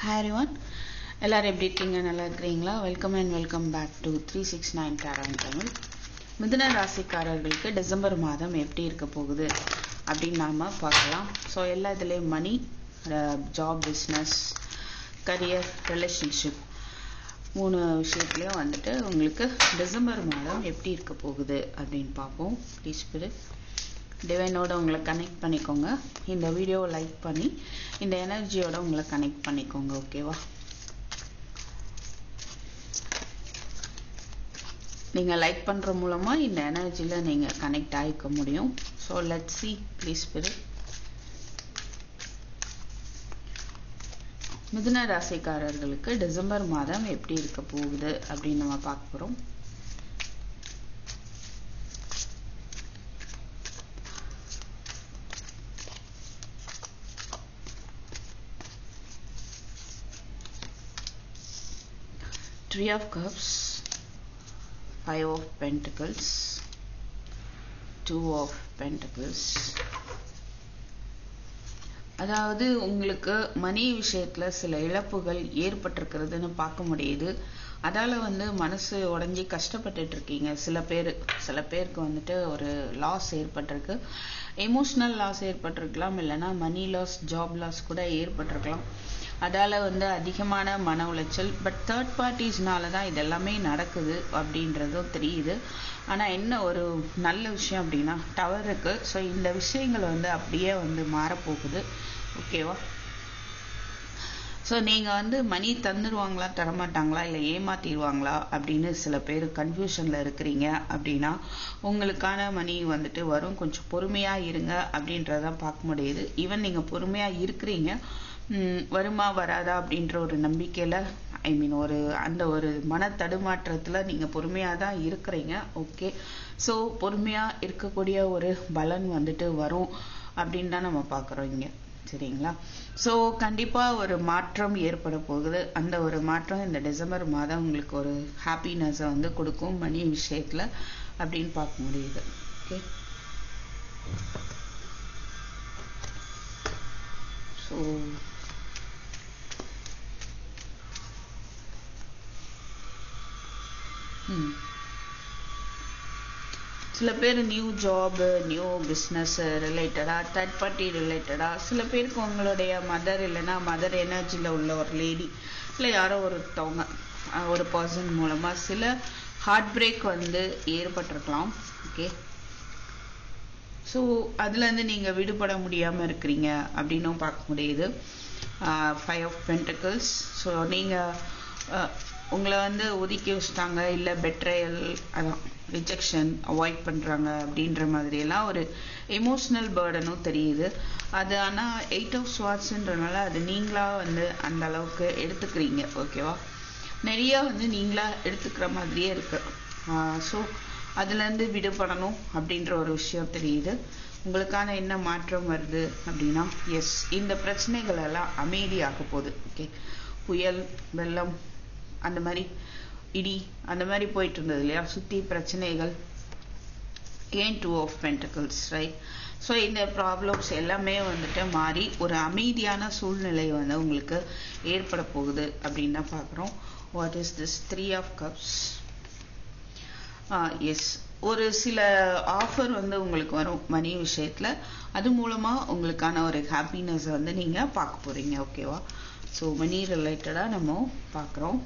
Hi everyone, எல்லாரும் எப்படி இருக்கீங்க? நல்லா இருக்கீங்களா? Welcome back to 369 Tarot Tamil. மிதுன ராசிக்காரர்களுக்கு டிசம்பர் மாதம் எப்படி இருக்க போகுது அப்படின்னு நாம பார்க்கலாம். ஸோ எல்லா இதுலேயும் மணி, ஜாப், பிஸ்னஸ், கரியர், ரிலேஷன்ஷிப் மூணு விஷயத்துலையும் வந்துட்டு உங்களுக்கு டிசம்பர் மாதம் எப்படி இருக்க போகுது அப்படின்னு பார்ப்போம். ப்ளீஸ் டிவைனோட உங்களை கனெக்ட் பண்ணிக்கோங்க. இந்த வீடியோவை லைக் பண்ணி இந்த எனர்ஜியோட உங்களை கனெக்ட் பண்ணிக்கோங்க. ஓகேவா? நீங்கள் லைக் பண்ணுற மூலமாக இந்த எனர்ஜியில் நீங்கள் கனெக்ட் ஆகிக்க முடியும். ஸோ லெட்ஸ் see ப்ளீஸ் மிதுன ராசிக்காரர்களுக்கு டிசம்பர் மாதம் எப்படி இருக்க போகுது அப்படின்னு நம்ம பார்க்க போகிறோம். Three of Cups, Five of Pentacles, Two of Pentacles. அதாவது உங்களுக்கு மணி விஷயத்துல சில இழப்புகள் ஏற்பட்டிருக்கிறதுன்னு பார்க்க முடியுது. அதால மனசு உடைஞ்சி கஷ்டப்பட்டுட்டு இருக்கீங்க. சில பேருக்கு வந்துட்டு ஒரு லாஸ் ஏற்பட்டிருக்கு. எமோஷனல் லாஸ் ஏற்பட்டிருக்கலாம், இல்லைன்னா மணி லாஸ், ஜாப் லாஸ் கூட ஏற்பட்டிருக்கலாம். அதால அதிகமான மன உளைச்சல். பட் தேர்ட் பார்ட்டிஸ்னால தான் இதெல்லாமே நடக்குது அப்படின்றதும் தெரியுது. ஆனால் என்ன ஒரு நல்ல விஷயம் அப்படின்னா டவர் இருக்கு. ஸோ இந்த விஷயங்கள் அப்படியே மாறப்போகுது. ஓகேவா? ஸோ நீங்கள் மணி தந்துடுவாங்களா, தரமாட்டாங்களா, இல்லை ஏமாத்திடுவாங்களா அப்படின்னு சில பேர் கன்ஃபியூஷனில் இருக்கிறீங்க. அப்படின்னா உங்களுக்கான மணி வரும். கொஞ்சம் பொறுமையாக இருங்க அப்படின்றதான் பார்க்க முடியுது. ஈவன் நீங்கள் பொறுமையாக இருக்கிறீங்க, வருமா வராதா அப்படின்ற ஒரு நம்பிக்கையில், அந்த ஒரு மன தடுமாற்றத்தில் நீங்கள் பொறுமையாக தான் இருக்கிறீங்க. ஓகே, ஸோ பொறுமையாக இருக்கக்கூடிய ஒரு பலன் வரும் அப்படின்னு தான் நம்ம பார்க்குறோம் இங்கே. சரிங்களா? ஸோ கண்டிப்பாக ஒரு மாற்றம் ஏற்பட போகுது. அந்த ஒரு மாற்றம் இந்த டிசம்பர் மாதம் உங்களுக்கு ஒரு ஹாப்பினஸை கொடுக்கும் மணி விஷயத்தில் அப்படின்னு பார்க்க முடியுது. ஓகே, ஸோ சில பேர் நியூ ஜாப், நியூ பிஸ்னஸ் ரிலேட்டடாக, தேர்ட் பார்ட்டி ரிலேட்டடாக, சில பேருக்கு உங்களுடைய மதர் இல்லைன்னா மதர் எனர்ஜியில் உள்ள ஒரு லேடி இல்லை யாரோ ஒருத்தவங்க, ஒரு பர்சன் மூலமாக சில ஹார்ட் பிரேக் ஏற்பட்டிருக்கலாம். ஓகே, ஸோ அதுலேருந்து நீங்கள் விடுபட முடியாமல் இருக்கிறீங்க அப்படின்னும் பார்க்க முடியுது. Five of pentacles. ஸோ நீங்கள் உங்களை ஒதுக்கி வச்சுட்டாங்க, இல்லை பெட்ரையல், அதான் ரிஜெக்ஷன், அவாய்ட் பண்ணுறாங்க அப்படின்ற மாதிரியெல்லாம் ஒரு எமோஷ்னல் பேர்டனும் தெரியுது. அது ஆனால் 8 of Swordsன்றனால அது நீங்களாக அந்த அளவுக்கு எடுத்துக்கிறீங்க. ஓகேவா? நிறையா நீங்களா எடுத்துக்கிற மாதிரியே இருக்கு. ஸோ அதுலேருந்து விடுபடணும் அப்படின்ற ஒரு விஷயம் தெரியுது. உங்களுக்கான என்ன மாற்றம் வருது அப்படின்னா, எஸ், இந்த பிரச்சனைகள் எல்லாம் அமைதியாக போகுது. ஓகே, புயல், வெள்ளம், அந்த மாதிரி இடி, அந்த மாதிரி போயிட்டு இருந்தது இல்லையா, சுற்றி பிரச்சனைகள். ஏன் 2 of Pentacles, ரைட்? ஸோ இந்த ப்ராப்ளம்ஸ் எல்லாமே மாறி ஒரு அமைதியான சூழ்நிலை உங்களுக்கு ஏற்பட போகுது அப்படின்னு தான் பார்க்குறோம். What is this 3 of Cups? Yes, ஒரு சில ஆஃபர் உங்களுக்கு வரும் மணி விஷயத்தில். அது மூலமாக உங்களுக்கான ஒரு ஹாப்பினஸ் நீங்கள் பார்க்க போகிறீங்க. ஓகேவா? ஸோ மணி ரிலேட்டடாக நம்ம பார்க்குறோம்.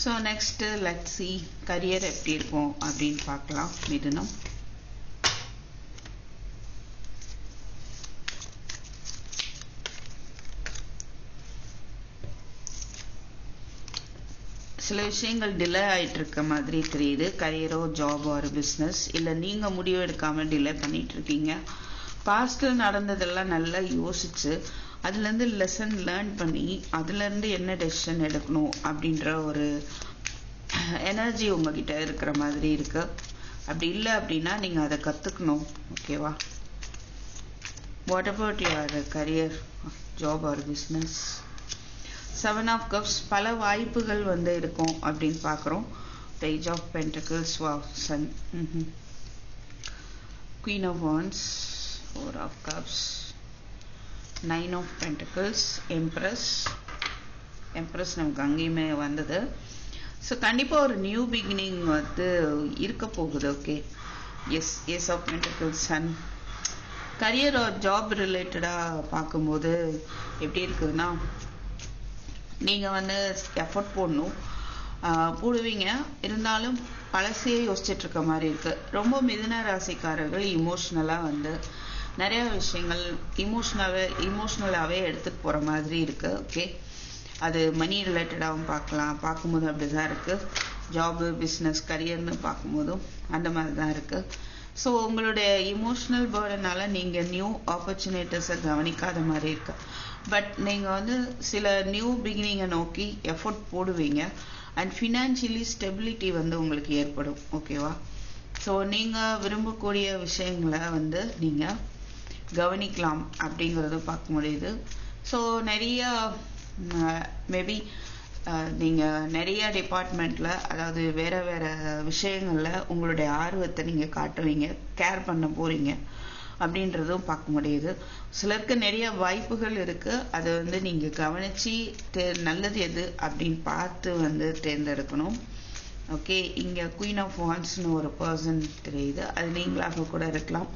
So next let's see career எப்படி இருக்கும் அப்படின்னு பார்க்கலாம். மிதுனம். சில விஷயங்கள் டிலே ஆகிட்டு இருக்க மாதிரி தெரியுது. கரியரோ, ஜாபோ, ஒரு பிஸ்னஸ், இல்லை நீங்கள் முடிவு எடுக்காமல் டிலே பண்ணிட்டு இருக்கீங்க. பாஸ்டில் நடந்ததெல்லாம் நல்லா யோசிச்சு அதுலேருந்து லெசன் லேர்ன் பண்ணி அதுலேருந்து என்ன டெசிஷன் எடுக்கணும் அப்படின்ற ஒரு எனர்ஜி உங்ககிட்ட இருக்கிற மாதிரி இருக்கு. அப்படி இல்லை அப்படின்னா நீங்கள் அதை கற்றுக்கணும். ஓகேவா? What about your career, job or business? 7 of Cups. பல வாய்ப்புகள் இருக்கும் அப்படின்னு பார்க்குறோம். Page of Pentacles, wow, Sun, Queen of Wands, 4 of Cups, 9 of Pentacles, Empress நமக்கு அங்கேயுமே வந்தது. ஸோ கண்டிப்பாக ஒரு நியூ பிகினிங் வந்து இருக்க போகுது. Okay, ace of pentacles and career or job ரிலேட்டடாக பார்க்கும்போது எப்படி இருக்குதுன்னா, நீங்கள் வந்து எஃபர்ட் போடுவீங்க, இருந்தாலும் பழசையே யோசிச்சுட்டு இருக்க மாதிரி இருக்கு. ரொம்ப மிதுன ராசிக்காரர்கள் இமோஷ்னலாக வந்து நிறைய விஷயங்கள் இமோஷ்னலாகவே எடுத்துகிட்டு போகிற மாதிரி இருக்கு. ஓகே, அது மணி ரிலேட்டடாகவும் பார்க்கும்போது அப்படி தான் இருக்குது. ஜாபு, பிஸ்னஸ், கரியர்னு பார்க்கும்போதும் அந்த மாதிரி தான் இருக்குது. ஸோ உங்களுடைய இமோஷ்னல் பேர்டனால நீங்கள் நியூ ஆப்பர்ச்சுனிட்டிஸை கவனிக்காத மாதிரி இருக்கு. பட் நீங்கள் வந்து சில நியூ பிகினிங்கை நோக்கி எஃபோர்ட் போடுவீங்க அண்ட் ஃபினான்ஷியலி ஸ்டெபிலிட்டி வந்து உங்களுக்கு ஏற்படும். ஓகேவா? ஸோ நீங்கள் விரும்பக்கூடிய விஷயங்களை வந்து நீங்கள் கவனிக்கலாம் அப்படிங்கிறத பார்க்க முடியுது. ஸோ நிறையா மேபி நீங்கள் நிறைய டிபார்ட்மெண்ட்டில், அதாவது வேறு விஷயங்களில் உங்களுடைய ஆர்வத்தை நீங்கள் காட்டுவீங்க, கேர் பண்ண போகிறீங்க அப்படின்றதும் பார்க்க முடியுது. சிலருக்கு நிறைய வாய்ப்புகள் இருக்குது. அதை வந்து நீங்கள் கவனித்து நல்லது எது அப்படின்னு பார்த்து வந்து தேர்ந்தெடுக்கணும். ஓகே, இங்கே குயின் ஆஃப் வான்ஸ்னு ஒரு பர்சன் தெரியுது, அது நீங்களாக கூட இருக்கலாம்.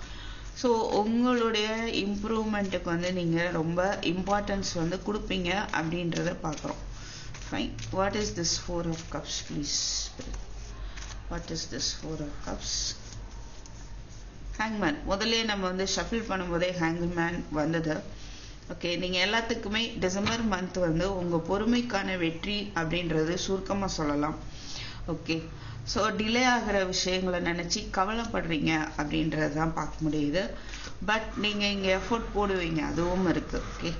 ஸோ உங்களுடைய இம்ப்ரூவ்மெண்ட்டுக்கு வந்து நீங்கள் ரொம்ப இம்பார்ட்டன்ஸ் வந்து கொடுப்பீங்க அப்படின்றத பார்க்குறோம். Fine. What is this 4 of Cups, please? What is this 4 of Cups? ஹேங்மேன். முதல்ல நம்ம வந்து ஷஃபில் பண்ணும்போதே ஹேங்மேன் வந்தது. ஓகே, நீங்கள் எல்லாத்துக்குமே டிசம்பர் மந்த் வந்து உங்கள் பொறுமைக்கான வெற்றி அப்படின்றது சுருக்கமாக சொல்லலாம். ஓகே, ஸோ டிலே ஆகிற விஷயங்களை நினச்சி கவலைப்படுறீங்க அப்படின்றது தான் பார்க்க முடியுது. பட் நீங்கள் இங்கே எஃபோர்ட் போடுவீங்க, அதுவும் இருக்குது. ஓகே,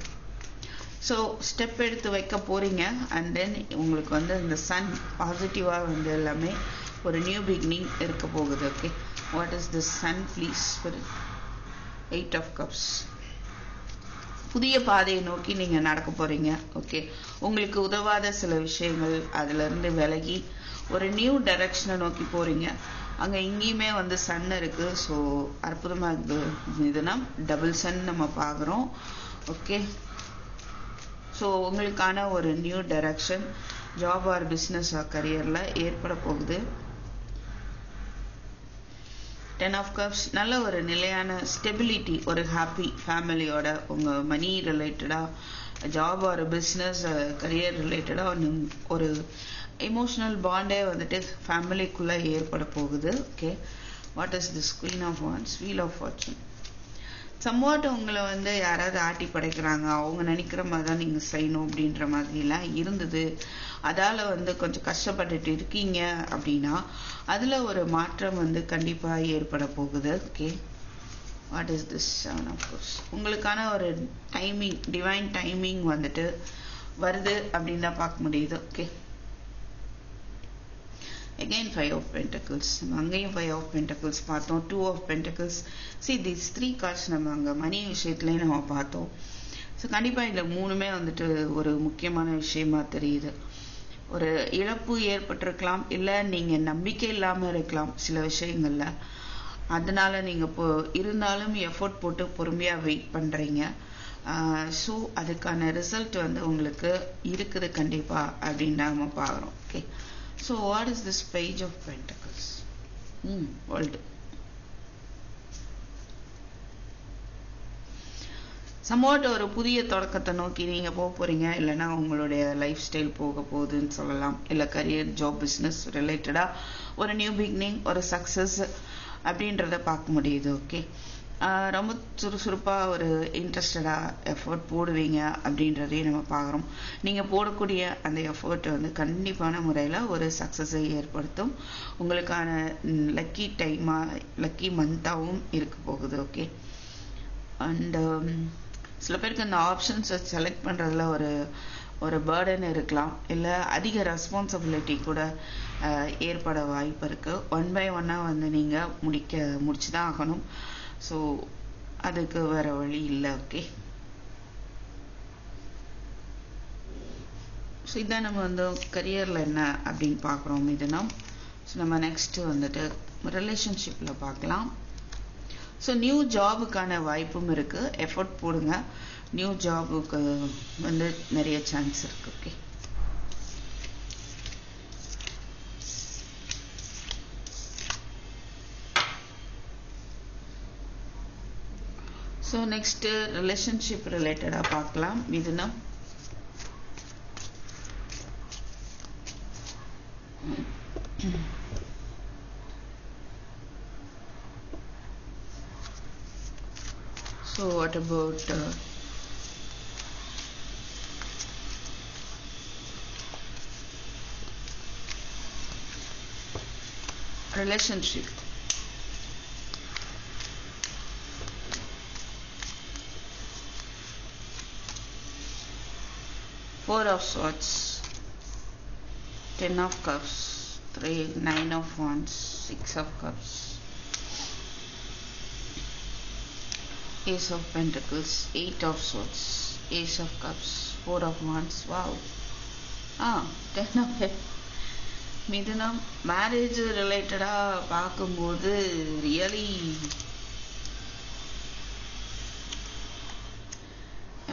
ஸோ ஸ்டெப் எடுத்து வைக்க போகிறீங்க. அண்ட் தென் உங்களுக்கு வந்து இந்த சன் பாசிட்டிவாக வந்து எல்லாமே ஒரு நியூ பிகினிங் இருக்க போகுது. Okay, what is this sun, please? 8 of Cups. புதிய பாதையை நோக்கி நீங்கள் நடக்க போகிறீங்க. ஓகே, உங்களுக்கு உதவாத சில விஷயங்கள் அதிலிருந்து விலகி ஒரு நியூ டைரக்ஷனை நோக்கி போகிறீங்க. அங்கே இங்கேயுமே வந்து சன் இருக்குது. ஸோ அற்புதமாக இருக்குது. இதுனா டபுள் சன் நம்ம பார்க்குறோம். ஓகே, ஸோ உங்களுக்கான ஒரு new direction job or business or கரியரில் ஏற்பட போகுது. 10 of Cups. நல்ல ஒரு நிலையான ஸ்டெபிலிட்டி, ஒரு ஹாப்பி ஃபேமிலியோட உங்கள் மணி ரிலேட்டடாக ஜாப் ஆர் பிஸ்னஸ் கரியர் ரிலேட்டடாக ஒரு எமோஷனல் பாண்டே வந்துட்டு ஃபேமிலிக்குள்ளே ஏற்பட போகுது. Okay, what is this queen of wands, wheel of fortune? Somewhat உங்களை வந்து யாராவது ஆட்டி படைக்கிறாங்க, அவங்க நினைக்கிற மாதிரி தான் நீங்கள் செய்யணும் அப்படின்ற மாதிரிலாம் இருந்தது. அதால் வந்து கொஞ்சம் கஷ்டப்பட்டுட்டு இருக்கீங்க அப்படின்னா அதில் ஒரு மாற்றம் வந்து கண்டிப்பாக ஏற்பட போகுது. Okay, what is this 7 of Cups? உங்களுக்கான ஒரு டைமிங், டிவைன் டைமிங் வந்துட்டு வருது அப்படின்னு தான் பார்க்க முடியுது. Okay, again 5 of Pentacles. அங்கேயும் 5 of Pentacles பார்த்தோம். 2 of Pentacles. See, these 3 cards நம்ம அங்கே மணி விஷயத்துலேயும் நம்ம பார்த்தோம். ஸோ கண்டிப்பாக இந்த மூணுமே வந்துட்டு ஒரு முக்கியமான விஷயமா தெரியுது. ஒரு இழப்பு ஏற்பட்டிருக்கலாம், இல்லை நீங்கள் நம்பிக்கை இல்லாமல் இருக்கலாம் சில விஷயங்களில். அதனால நீங்கள் இப்போ இருந்தாலும் எஃபோர்ட் போட்டு பொறுமையாக வெயிட் பண்ணுறீங்க. ஸோ அதுக்கான ரிசல்ட் வந்து உங்களுக்கு இருக்குது கண்டிப்பாக அப்படின்னு நம்ம பார்க்குறோம். Okay, so what is this Page of Pentacles? World. somewhat ஒரு புதிய தொடக்கத்தை நோக்கி நீங்கள் போக போகிறீங்க, இல்லைன்னா உங்களுடைய லைஃப் ஸ்டைல் போக போகுதுன்னு சொல்லலாம். இல்லை கரியர், ஜாப், பிஸ்னஸ் ரிலேட்டடாக ஒரு நியூ பிகினிங், ஒரு சக்ஸஸ் அப்படின்றத பார்க்க முடியுது. ஓகே, ரொம்ப சுறுசுறுப்பாக ஒரு இன்ட்ரெஸ்டடாக எஃபோர்ட் போடுவீங்க அப்படின்றதையும் நம்ம பார்க்குறோம். நீங்கள் போடக்கூடிய அந்த எஃபோர்ட் வந்து கண்டிப்பான முறையில் ஒரு சக்ஸஸை ஏற்படுத்தும். உங்களுக்கான லக்கி டைமாக, லக்கி மந்த்தாகவும் இருக்க போகுது. ஓகே, அண்டு சில பேருக்கு அந்த ஆப்ஷன்ஸை செலக்ட் பண்ணுறதுல ஒரு பேர்டன் இருக்கலாம், இல்லை அதிக ரெஸ்பான்சிபிலிட்டி கூட ஏற்பட வாய்ப்பு இருக்குது. 1 by 1 வந்து நீங்கள் முடிச்சு தான் ஆகணும். ஸோ அதுக்கு வேறு வழி இல்லை. ஓகே, ஸோ இதான் நம்ம வந்து கரியரில் என்ன அப்படின்னு பார்க்குறோம். இதுனா ஸோ நம்ம நெக்ஸ்ட்டு வந்துட்டு ரிலேஷன்ஷிப்பில் பார்க்கலாம். ஸோ நியூ ஜாபுக்கான வாய்ப்பும் இருக்குது. எஃபர்ட் போடுங்க, நியூ ஜாபுக்கு வந்து நிறைய சான்ஸ் இருக்குது. ஓகே, ஸோ நெக்ஸ்ட் ரிலேஷன்ஷிப் ரிலேட்டடாக பார்க்கலாம். மிதுனம், so what about relationship? Four of Swords, Ten of Cups, Nine of Wands, Six of Cups, Ace of Pentacles, Eight of Swords, Ace of Cups, Four of Wands. Wow. Ten of Heads. மிதுனம், marriage ரிலேட்டடாக பார்க்கும்போது really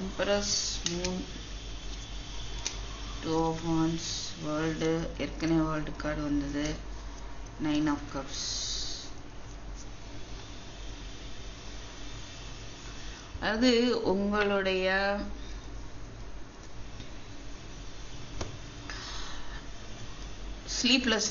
empress, moon, two of wands, world, ஏற்கனவே world card வந்தது, nine of cups. அதாவது உங்களுடைய sleepless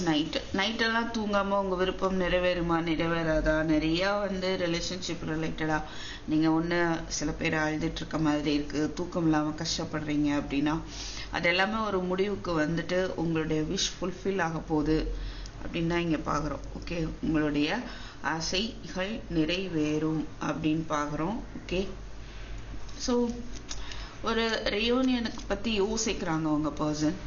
நைட்டெல்லாம் தூங்காமல் உங்கள் விருப்பம் நிறைவேறுமா நிறைவேறாதா, நிறையா வந்து ரிலேஷன்ஷிப் ரிலேட்டடாக நீங்கள் ஒன்று சில பேர் அழுதுட்டு இருக்க மாதிரி இருக்குது, தூக்கம் இல்லாமல் கஷ்டப்படுறீங்க அப்படின்னா அது எல்லாமே ஒரு முடிவுக்கு வந்துட்டு உங்களுடைய விஷ் ஃபுல்ஃபில் ஆக போகுது அப்படின்னு தான் இங்கே பார்க்குறோம். ஓகே, உங்களுடைய ஆசைகள் நிறைவேறும் அப்படின்னு பார்க்குறோம். ஓகே, ஸோ ஒரு ரியூனியனுக்கு பற்றி யோசிக்கிறாங்க உங்கள் பர்சன்.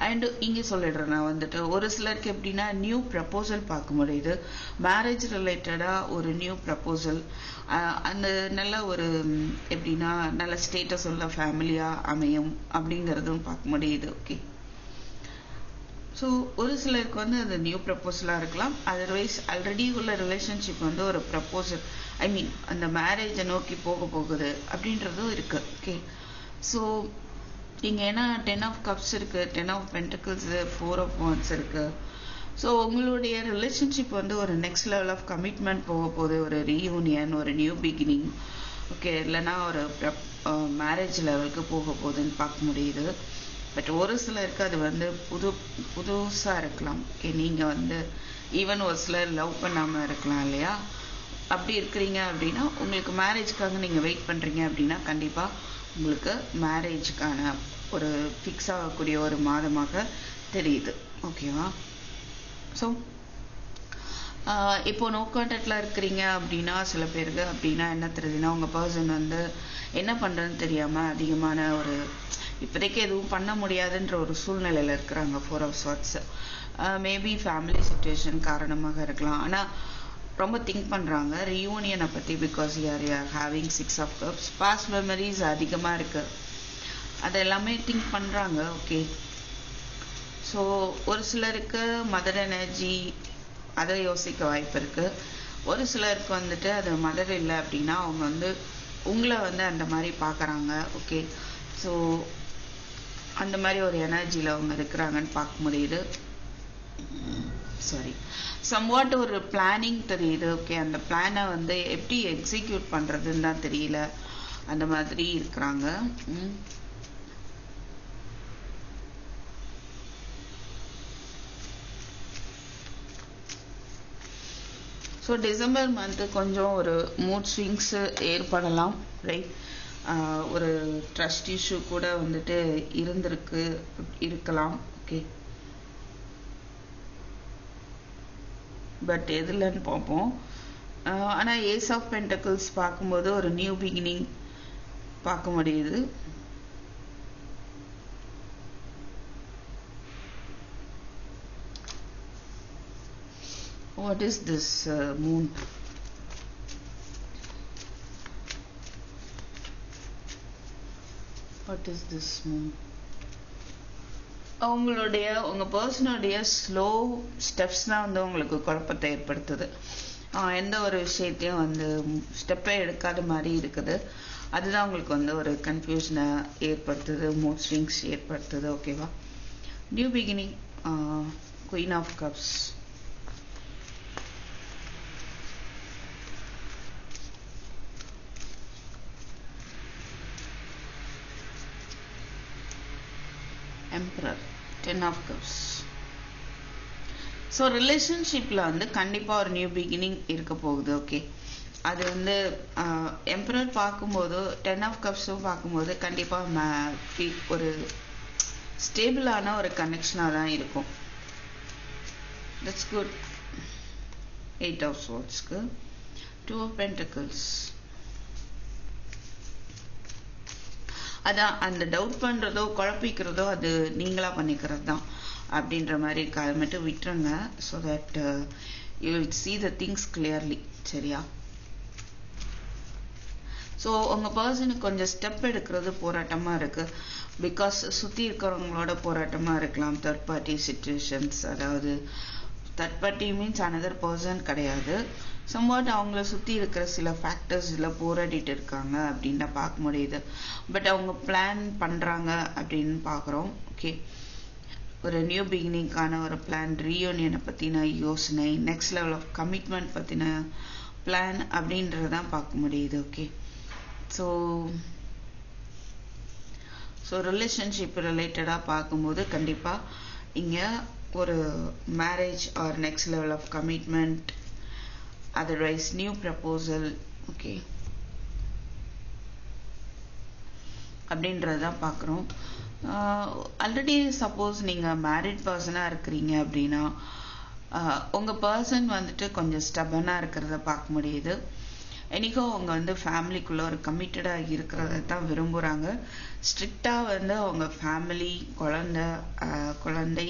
அண்டு இங்கே சொல்லிடுறேன் நான் வந்துட்டு ஒரு சிலருக்கு எப்படின்னா நியூ ப்ரப்போசல் பார்க்க முடியுது, மேரேஜ் ரிலேட்டடாக ஒரு நியூ ப்ரப்போசல், அந்த நல்ல ஒரு எப்படின்னா நல்ல ஸ்டேட்டஸ் உள்ள ஃபேமிலியாக அமையும் அப்படிங்கிறதும் பார்க்க முடியுது. ஓகே, ஸோ ஒரு சிலருக்கு வந்து அது நியூ ப்ரப்போசலாக இருக்கலாம், அதர்வைஸ் ஆல்ரெடி உள்ள ரிலேஷன்ஷிப் வந்து ஒரு ப்ரப்போசல், ஐ மீன் அந்த மேரேஜை நோக்கி போகுது அப்படின்றதும் இருக்குது. ஓகே, ஸோ இங்கே ஏன்னா டென் ஆஃப் கப்ஸ் இருக்குது, ten of pentacles, four of wands இருக்குது. ஸோ உங்களுடைய ரிலேஷன்ஷிப் வந்து ஒரு நெக்ஸ்ட் லெவல் ஆஃப் கமிட்மெண்ட் போக போகுது, ஒரு ரீயூனியன், ஒரு நியூ பிகினிங். ஓகே, இல்லைன்னா ஒரு மேரேஜ் லெவலுக்கு போக போகுதுன்னு பார்க்க முடியுது. பட் ஒரு சிலருக்கு அது வந்து புதுசாக இருக்கலாம். ஓகே, நீங்கள் வந்து ஈவன் ஒரு சிலர் லவ் பண்ணாமல் இருக்கலாம் இல்லையா, அப்படி இருக்கிறீங்க அப்படின்னா உங்களுக்கு மேரேஜ்க்காக நீங்கள் வெயிட் பண்ணுறீங்க அப்படின்னா கண்டிப்பாக உங்களுக்கு மேரேஜுக்கான ஒரு ஃபிக்ஸ் ஆகக்கூடிய ஒரு மாதமாக தெரியுது. ஓகேவா, ஸோ இப்போ நோ கான்டாக்டில் இருக்கிறீங்க அப்படின்னா சில பேருக்கு அப்படின்னா என்ன தெரியுதுன்னா உங்கள் பர்சன் வந்து என்ன பண்ணுறதுன்னு தெரியாமல் அதிகமான ஒரு இப்போதைக்கு எதுவும் பண்ண முடியாதுன்ற ஒரு சூழ்நிலையில் இருக்கிறாங்க. Four of swords maybe family situation காரணமாக இருக்கலாம், ஆனால் ரொம்ப திங்க் பண்ணுறாங்க ரீயூனியனை பற்றி. Because you're having six of cups, past memories அதிகமாக இருக்குது, அது எல்லாமே திங்க் பண்ணுறாங்க. ஓகே, ஸோ ஒரு சிலருக்கு மதர் எனர்ஜி அதை யோசிக்க வாய்ப்பு இருக்குது. ஒரு சிலருக்கு வந்துட்டு அது மதர் இல்லை அப்படின்னா அவங்க வந்து உங்களை வந்து அந்த மாதிரி பார்க்குறாங்க. ஓகே, ஸோ அந்த மாதிரி ஒரு எனர்ஜியில் அவங்க இருக்கிறாங்கன்னு பார்க்க முடியுது. சாரி, சம்வாட் ஒரு பிளானிங் தெரியுது. ஓகே, அந்த பிளானை வந்து எப்படி எக்ஸிக்யூட் பண்ணுறதுன்னு தான் தெரியல, அந்த மாதிரி இருக்கிறாங்க. ஸோ டிசம்பர் மந்த்து கொஞ்சம் ஒரு மூட் ஸ்விங்ஸு ஏற்படலாம், ரைட். ஒரு ட்ரஸ்ட் இஷ்யூ கூட வந்துட்டு இருக்கலாம். ஓகே, பட் எதுலன்னு பார்ப்போம். ஆனால் ஏஸ் ஆஃப் பென்டக்கிள்ஸ் பார்க்கும்போது ஒரு நியூ பிகினிங் பார்க்க முடியுது. What is this moon? What is this moon? உங்க பர்சனுடைய ஸ்லோ ஸ்டெப்ஸ் தான் வந்து உங்களுக்கு குழப்பத்தை ஏற்படுத்துது. எந்த ஒரு விஷயத்தையும் வந்து ஸ்டெப்பே எடுக்காத மாதிரி இருக்குது. அதுதான் உங்களுக்கு வந்து ஒரு கன்ஃபியூஷனை ஏற்படுத்துது, மூட் ஸ்விங்ஸ் ஏற்படுத்துது. ஓகேவா? New beginning, queen of cups. Emperor, 10 of cups. So ரிலேஷன்ஷிப்பில் வந்து கண்டிப்பாக ஒரு நியூ பிகினிங் இருக்க போகுது. ஓகே, அது வந்து எம்பரர் பார்க்கும்போது 10 ஆஃப் கப்ஸும் பார்க்கும்போது கண்டிப்பாக ஒரு ஸ்டேபிளான ஒரு கனெக்ஷனாக தான் இருக்கும். That's good. 8 ஆஃப் ஸ்வோர்ட்ஸ்க்கு 2 ஆஃப் பென்டக்கிள்ஸ். அதான் அந்த டவுட் பண்ணுறதோ குழப்பிக்கிறதோ அது நீங்களாக பண்ணிக்கிறது தான் அப்படின்ற மாதிரி இருக்கு. அதை மட்டும் விட்டுருங்க. So that you will see the things clearly. சரியா? ஸோ உங்கள் பர்சனுக்கு கொஞ்சம் ஸ்டெப் எடுக்கிறது போராட்டமாக இருக்குது. பிகாஸ் சுற்றி இருக்கிறவங்களோட போராட்டமாக இருக்கலாம். தேர்ட் பார்ட்டி சிச்சுவேஷன்ஸ், அதாவது third party means another person கிடையாது. சம்வாட் அவங்கள சுற்றி இருக்கிற சில ஃபேக்டர்ஸில் போராடிட்டு இருக்காங்க அப்படின்னு பார்க்க முடியுது. பட் அவங்க பிளான் பண்ணுறாங்க அப்படின்னு பார்க்குறோம். ஓகே, ஒரு நியூ பிகினிங்கான ஒரு பிளான், ரீயூனியனை பற்றின யோசனை, நெக்ஸ்ட் லெவல் ஆஃப் கமிட்மெண்ட் பற்றின பிளான் அப்படின்றதான் பார்க்க முடியுது. ஓகே, ஸோ ரிலேஷன்ஷிப் ரிலேட்டடாக பார்க்கும்போது கண்டிப்பாக இங்கே ஒரு marriage or next level of commitment, otherwise new proposal, okay, அப்படின்றது தான் பார்க்குறோம். ஆல்ரெடி சப்போஸ் நீங்கள் மேரிட் பர்சனாக இருக்கிறீங்க அப்படின்னா உங்கள் பர்சன் வந்துட்டு கொஞ்சம் ஸ்டபனாக இருக்கிறத பார்க்க முடியுது. என்னைக்கோ அவங்க வந்து ஃபேமிலிக்குள்ளே ஒரு கமிட்டடாக இருக்கிறத தான் விரும்புகிறாங்க. ஸ்ட்ரிக்டாக வந்து அவங்க ஃபேமிலி, குழந்தை,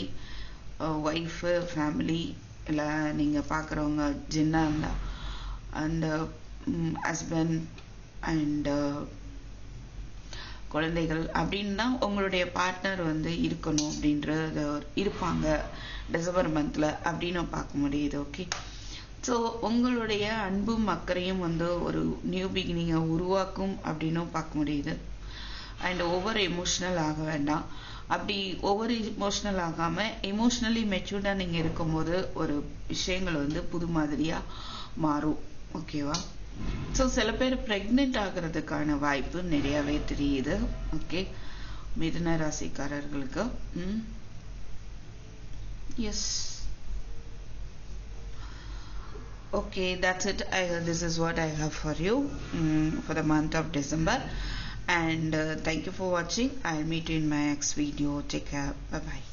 ஒய்ஃபு, ஃபேமிலி, இல்லை நீங்கள் பார்க்குறவங்க ஜின்னா இருந்தால் அந்த ஹஸ்பண்ட் அண்ட் குழந்தைகள் அப்படின்னு தான் உங்களுடைய பார்ட்னர் வந்து இருக்கணும் அப்படின்றது இருப்பாங்க டிசம்பர் மந்தில் அப்படின்னு பார்க்க முடியுது. ஓகே, ஸோ உங்களுடைய அன்பும் அக்கறையும் வந்து ஒரு நியூ பிகினிங்கை உருவாக்கும் அப்படின்னும் பார்க்க முடியுது. அண்ட் ஓவர் எமோஷ்னல் ஆக வேண்டாம். அப்படி ஓவர் எமோஷ்னல் ஆகாமல் எமோஷ்னலி மெச்சூர்டாக நீங்கள் இருக்கும்போது ஒரு விஷயங்கள் வந்து புது மாதிரியாக மாறும். ஓகேவா? ஸோ சில பேர் ப்ரெக்னென்ட் ஆகிறதுக்கான வாய்ப்பு நிறையாவே தெரியுது. ஓகே, மிதுன ராசிக்காரர்களுக்கு. Yes, okay, that's it. This is what I have for you for the month of December, and thank you for watching. I'll meet you in my next video. Take care. Bye bye.